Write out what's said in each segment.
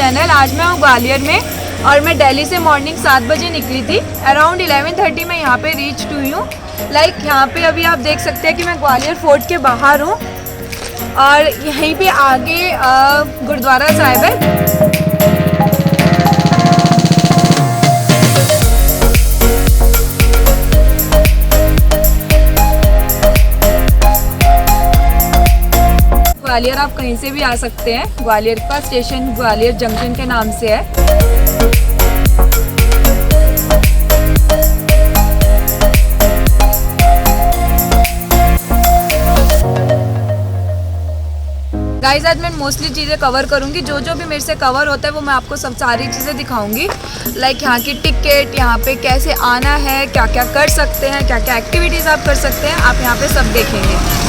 Channel. आज मैं हूँ ग्वालियर में और मैं दिल्ली से मॉर्निंग 7 बजे निकली थी। अराउंड 11:30 मैं यहाँ पे रीच हुई हूँ। यहाँ पे अभी आप देख सकते हैं कि मैं ग्वालियर फोर्ट के बाहर हूँ और यहीं पे आगे गुरुद्वारा साहिब है। ग्वालियर आप कहीं से भी आ सकते हैं। ग्वालियर का स्टेशन ग्वालियर जंक्शन के नाम से है। गाइस आज मैं मोस्टली चीज़ें कवर करूंगी, जो भी मेरे से कवर होता है वो मैं आपको सब सारी चीज़ें दिखाऊंगी। यहाँ की टिकट, यहाँ पे कैसे आना है, क्या क्या कर सकते हैं, क्या क्या एक्टिविटीज़ आप कर सकते हैं, आप यहाँ पे सब देखेंगे।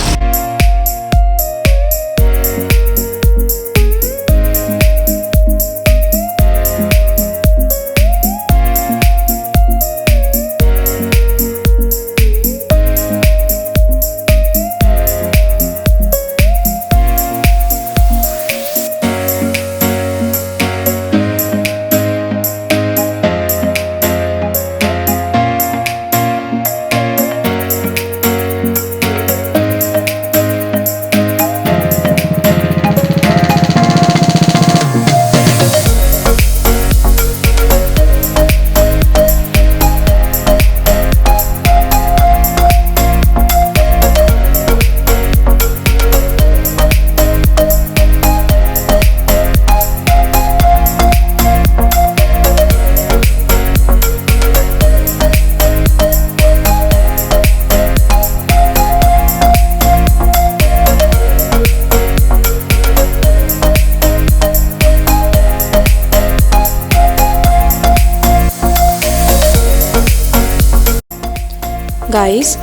गाइस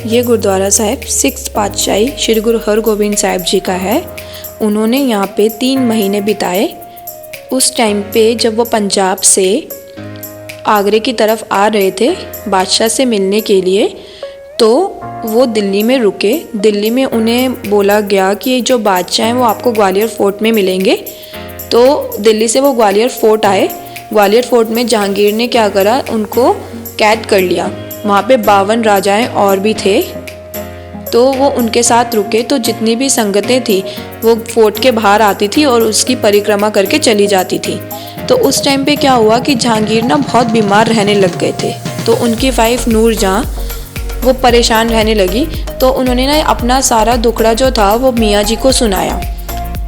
ये गुरुद्वारा साहिब 6 पातशाही श्री गुरु हरगोबिंद साहिब जी का है। उन्होंने यहाँ पे 3 महीने बिताए। उस टाइम पे जब वो पंजाब से आगरे की तरफ आ रहे थे बादशाह से मिलने के लिए, तो वो दिल्ली में रुके। दिल्ली में उन्हें बोला गया कि जो बादशाह हैं वो आपको ग्वालियर फोर्ट में मिलेंगे। तो दिल्ली से वो ग्वालियर फोर्ट आए। ग्वालियर फोर्ट में जहांगीर ने क्या करा, उनको कैद कर लिया। वहाँ पे 52 राजाएं और भी थे, तो वो उनके साथ रुके। तो जितनी भी संगतें थी वो फोर्ट के बाहर आती थी और उसकी परिक्रमा करके चली जाती थी। तो उस टाइम पे क्या हुआ कि जहांगीर ना बहुत बीमार रहने लग गए थे। तो उनकी वाइफ नूरजहां वो परेशान रहने लगी। तो उन्होंने ना अपना सारा दुखड़ा जो था वो मियाँ जी को सुनाया।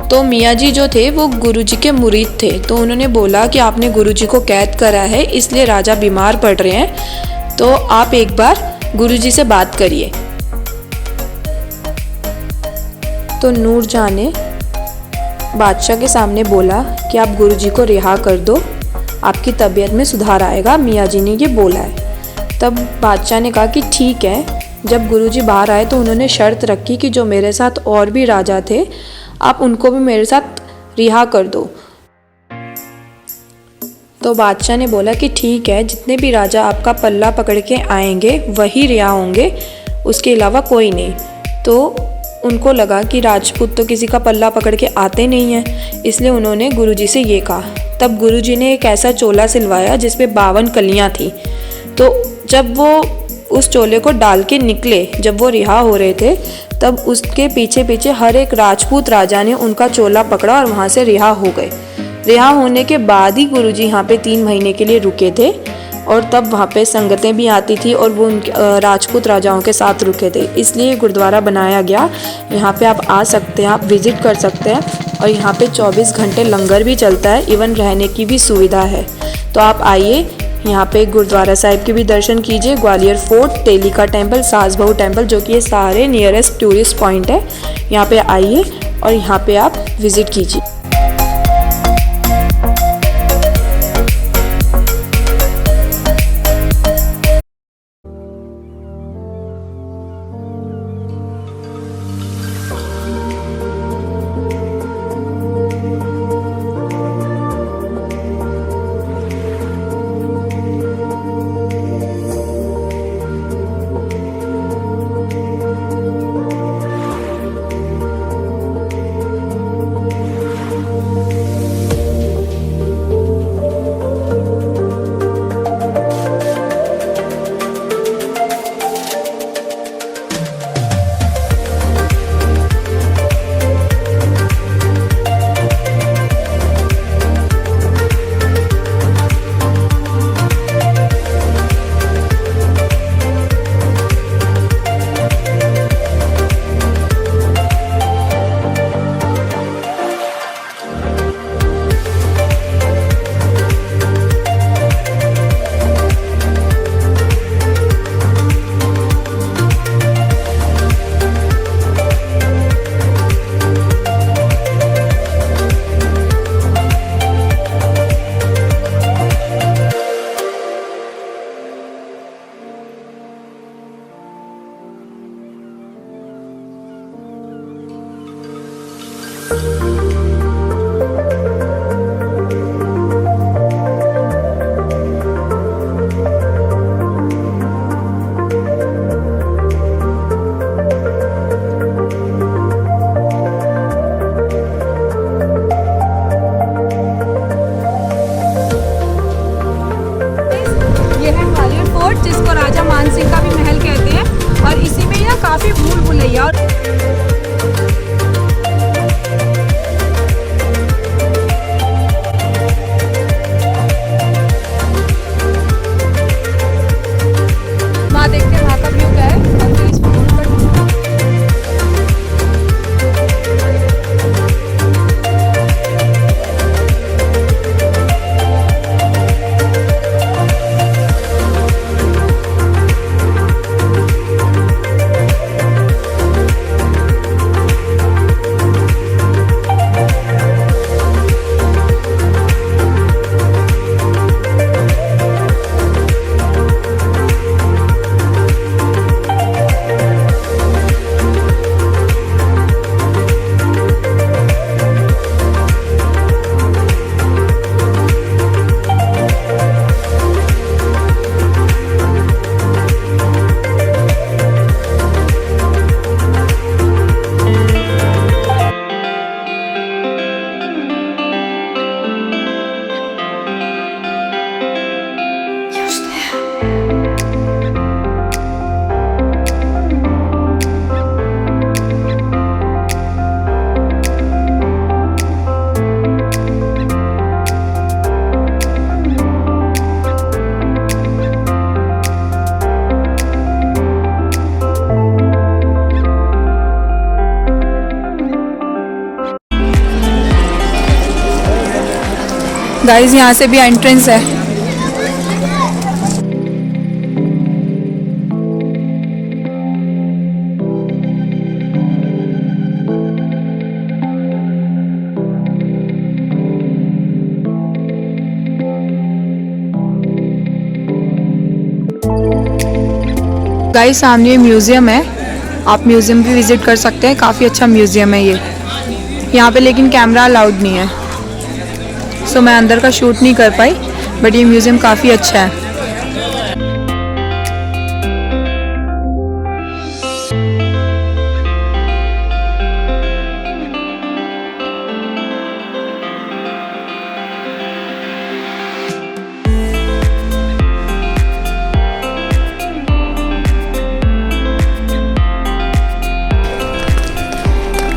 तो मियाँ जी जो थे वो गुरुजी के मुरीद थे। तो उन्होंने बोला कि आपने गुरुजी को कैद करा है, इसलिए राजा बीमार पड़ रहे हैं, तो आप एक बार गुरुजी से बात करिए। तो नूरजहां ने बादशाह के सामने बोला कि आप गुरुजी को रिहा कर दो, आपकी तबीयत में सुधार आएगा। मियाँ जी ने ये बोला है। तब बादशाह ने कहा कि ठीक है। जब गुरुजी बाहर आए तो उन्होंने शर्त रखी कि जो मेरे साथ और भी राजा थे आप उनको भी मेरे साथ रिहा कर दो। तो बादशाह ने बोला कि ठीक है, जितने भी राजा आपका पल्ला पकड़ के आएंगे वही रिहा होंगे, उसके अलावा कोई नहीं। तो उनको लगा कि राजपूत तो किसी का पल्ला पकड़ के आते नहीं हैं, इसलिए उन्होंने गुरुजी से ये कहा। तब गुरुजी ने एक ऐसा चोला सिलवाया जिसपे 52 कलियां थी। तो जब वो उस चोले को डाल के निकले, जब वो रिहा हो रहे थे, तब उसके पीछे पीछे हर एक राजपूत राजा ने उनका चोला पकड़ा और वहाँ से रिहा हो गए। रिहा होने के बाद ही गुरुजी यहाँ पे 3 महीने के लिए रुके थे और तब वहाँ पे संगतें भी आती थी और वो उन राजपूत राजाओं के साथ रुके थे, इसलिए गुरुद्वारा बनाया गया। यहाँ पे आप आ सकते हैं, आप विज़िट कर सकते हैं और यहाँ पे 24 घंटे लंगर भी चलता है, इवन रहने की भी सुविधा है। तो आप आइए, यहाँ पे गुरुद्वारा साहिब के भी दर्शन कीजिए। ग्वालियर फोर्ट, तेलिका टेम्पल, सास बहू टेम्पल, जो कि ये सारे नियरेस्ट टूरिस्ट पॉइंट है। यहाँ पे आइए और यहाँ पे आप विज़िट कीजिए। गाइस यहाँ से भी एंट्रेंस है। गाइस सामने म्यूजियम है, आप म्यूजियम भी विजिट कर सकते हैं। काफ़ी अच्छा म्यूजियम है ये। यहाँ पे लेकिन कैमरा अलाउड नहीं है, सो मैं अंदर का शूट नहीं कर पाई, बट ये म्यूजियम काफ़ी अच्छा है।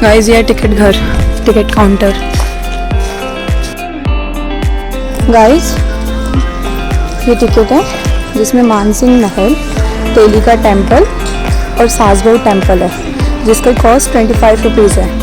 गाइस ये टिकट घर, टिकट काउंटर। गाइस ये टिकट है जिसमें मानसिंह महल, तेलिका टेम्पल और सासबहू टेम्पल है, जिसका कॉस्ट 25 रुपीज़ है।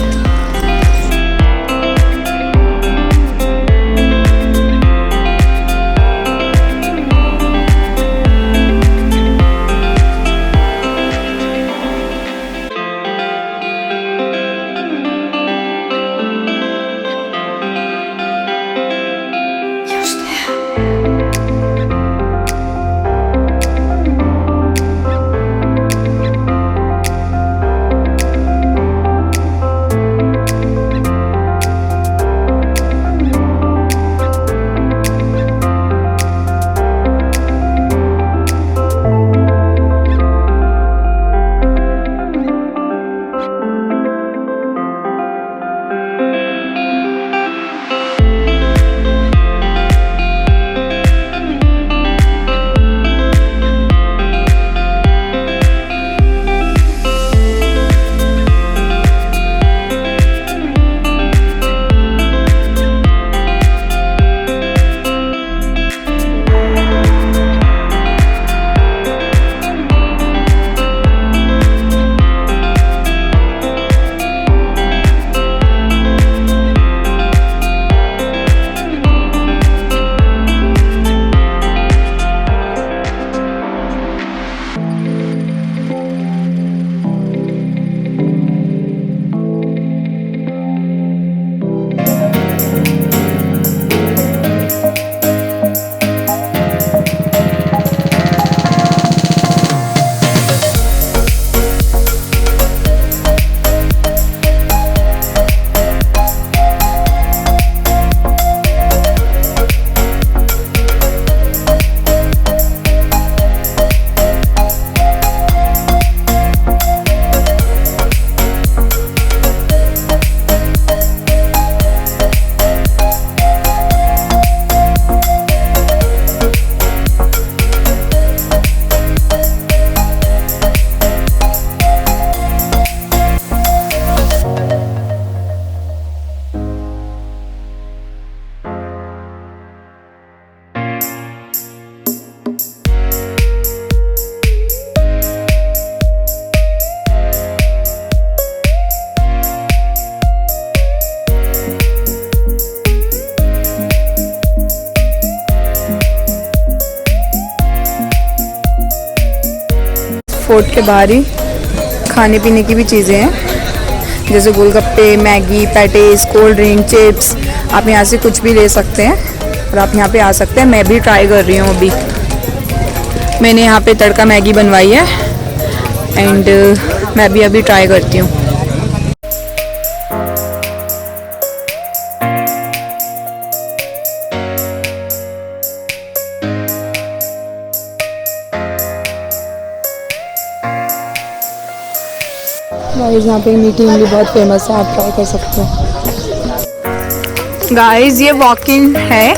फोर्ट के बाहर ही खाने पीने की भी चीज़ें हैं, जैसे golgappe, Maggi, patties, cold drink, chips. आप यहाँ से कुछ भी ले सकते हैं और आप यहाँ पे आ सकते हैं। मैं भी ट्राई कर रही हूँ अभी। मैंने यहाँ पे तड़का मैगी बनवाई है एंड मैं भी अभी ट्राई करती हूँ। गाइस यहाँ पे मीठी इमली बहुत फेमस है, आप ट्राई कर सकते हैं। गाइस ये वॉकिंग है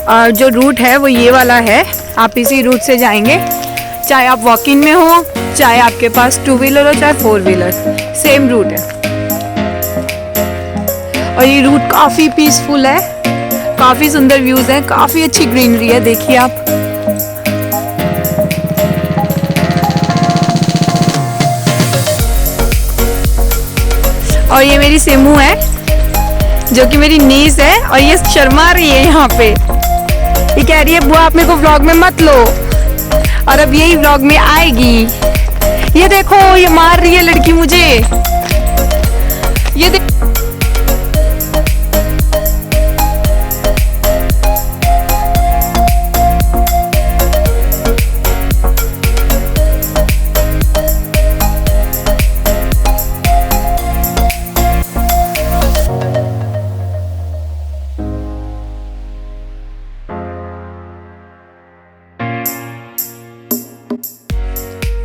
और जो रूट है वो ये वाला है। आप इसी रूट से जाएंगे, चाहे आप वॉकिंग में हो, चाहे आपके पास 2 व्हीलर हो, चाहे 4 व्हीलर, सेम रूट है। और ये रूट काफ़ी पीसफुल है, काफ़ी सुंदर व्यूज़ हैं, काफ़ी अच्छी ग्रीनरी है। देखिए आप। और ये मेरी सिमू है, जो कि मेरी नीस है, और ये शर्मा रही है यहाँ पे। ये कह रही है बुआ आप मेरे को व्लॉग में मत लो, और अब यही व्लॉग में आएगी। ये देखो ये मार रही है लड़की मुझे, ये देख।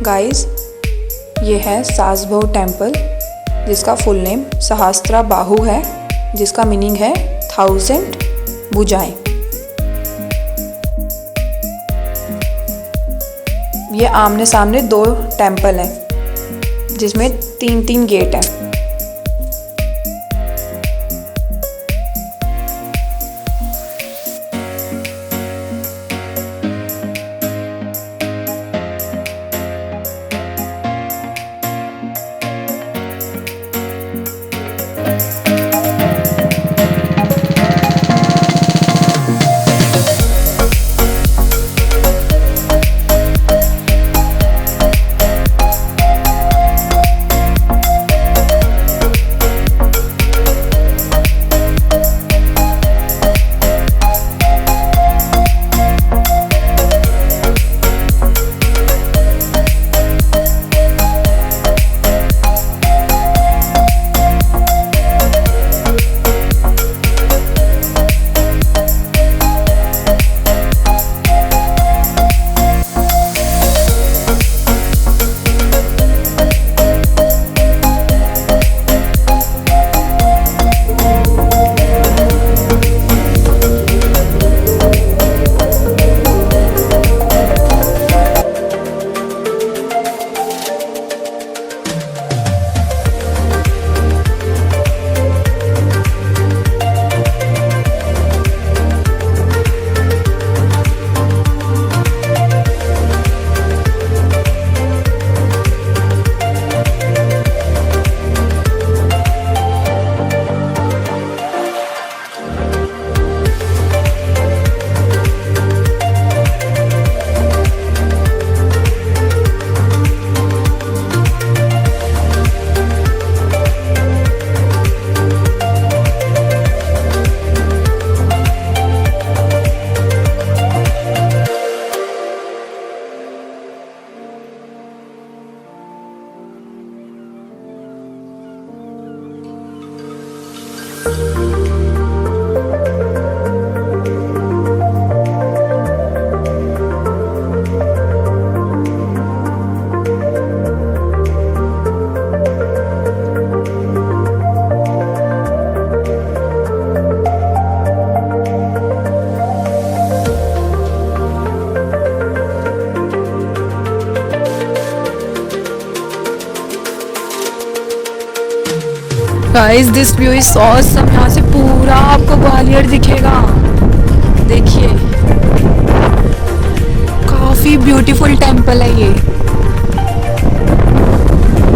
गाइस, ये है सासभौ टेम्पल, जिसका फुल नेम सहस्त्रा बाहु है, जिसका मीनिंग है 1000 भुजाएं। ये आमने सामने 2 टेम्पल हैं, जिसमें 3-3 गेट हैं। Guys this view is awesome. यहाँ से पूरा आपको ग्वालियर दिखेगा, देखिए काफी ब्यूटीफुल टेम्पल है ये।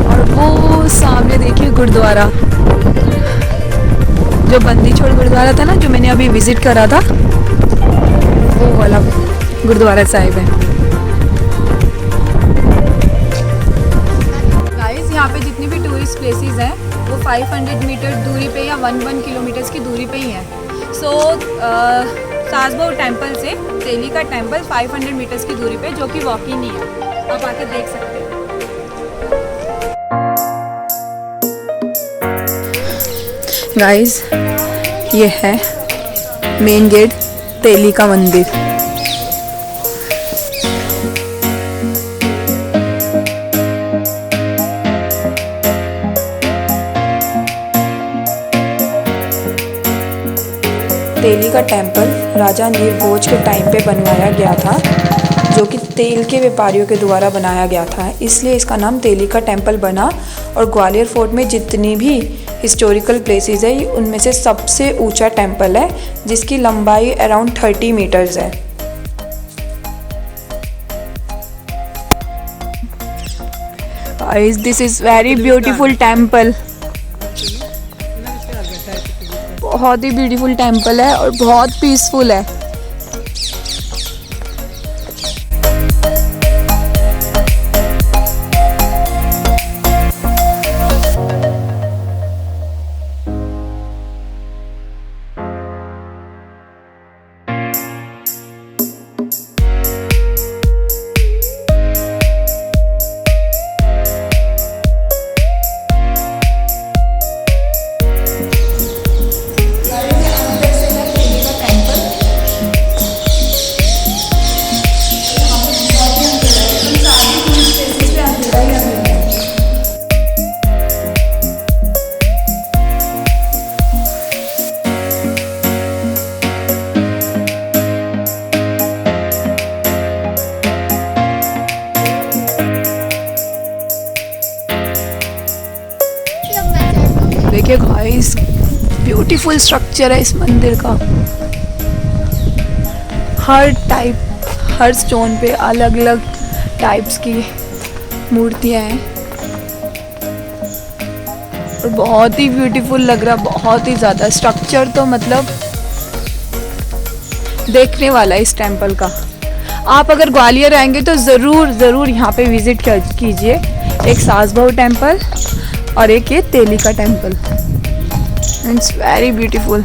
और वो सामने देखिए गुरुद्वारा, जो बंदी छोड़ गुरुद्वारा था ना, जो मैंने अभी विजिट करा था, वो वाला गुरुद्वारा साहिब है। गाइस यहाँ पे जितनी भी टूरिस्ट प्लेसेस हैं वो 500 मीटर दूरी पे या 1 किलोमीटर्स की दूरी पे ही है। सो सासभौ टेम्पल से तेली का टेम्पल 500 मीटर्स की दूरी पे, जो कि वॉकिंग ही है, आप आके देख सकते हैं। गाइस ये है मेन गेट तेली का मंदिर। तेली का टेम्पल राजा नीरभोज के टाइम पे बनवाया गया था, जो कि तेल के व्यापारियों के द्वारा बनाया गया था, इसलिए इसका नाम तेली का टेम्पल बना। और ग्वालियर फोर्ट में जितनी भी हिस्टोरिकल प्लेसेस है, उनमें से सबसे ऊंचा टेम्पल है, जिसकी लंबाई अराउंड 30 मीटर्स है। This is very beautiful temple. बहुत ही ब्यूटीफुल टेम्पल है और बहुत पीसफुल है। देखिए गाइस, ब्यूटीफुल स्ट्रक्चर है इस मंदिर का। हर स्टोन पे अलग अलग टाइप्स की मूर्तियां हैं और बहुत ही ब्यूटीफुल लग रहा, बहुत ही ज़्यादा। स्ट्रक्चर तो मतलब देखने वाला है इस टेम्पल का। आप अगर ग्वालियर आएंगे तो ज़रूर यहाँ पे विज़िट कीजिए। एक सासबहू टेम्पल और एक ये तेली का temple. It's very beautiful.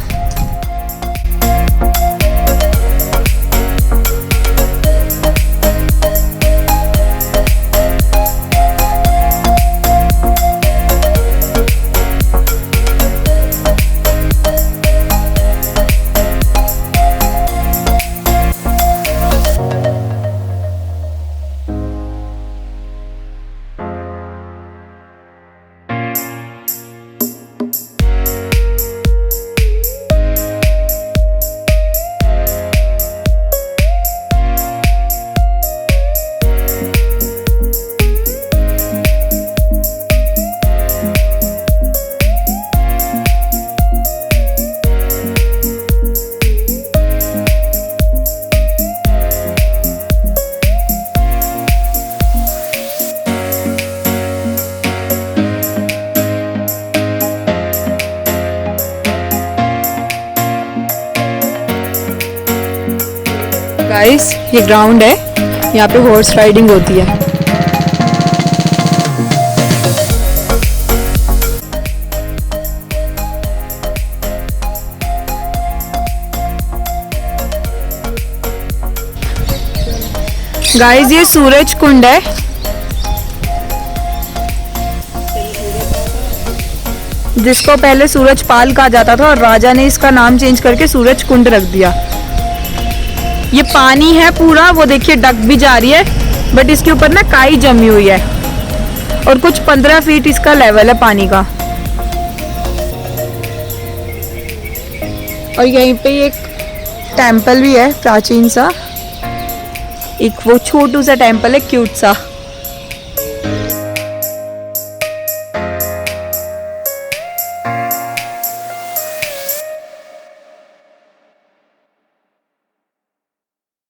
Guys, ये ग्राउंड है, यहाँ पे हॉर्स राइडिंग होती है। गाइस, ये सूरज कुंड है। जिसको पहले सूरज पाल कहा जाता था और राजा ने इसका नाम चेंज करके सूरज कुंड रख दिया। ये पानी है पूरा, वो देखिए डक भी जा रही है, बट इसके ऊपर ना काई जमी हुई है और कुछ 15 फीट इसका लेवल है पानी का। और यहीं पे एक टेम्पल भी है प्राचीन सा, एक वो छोटू सा टेम्पल है, क्यूट सा।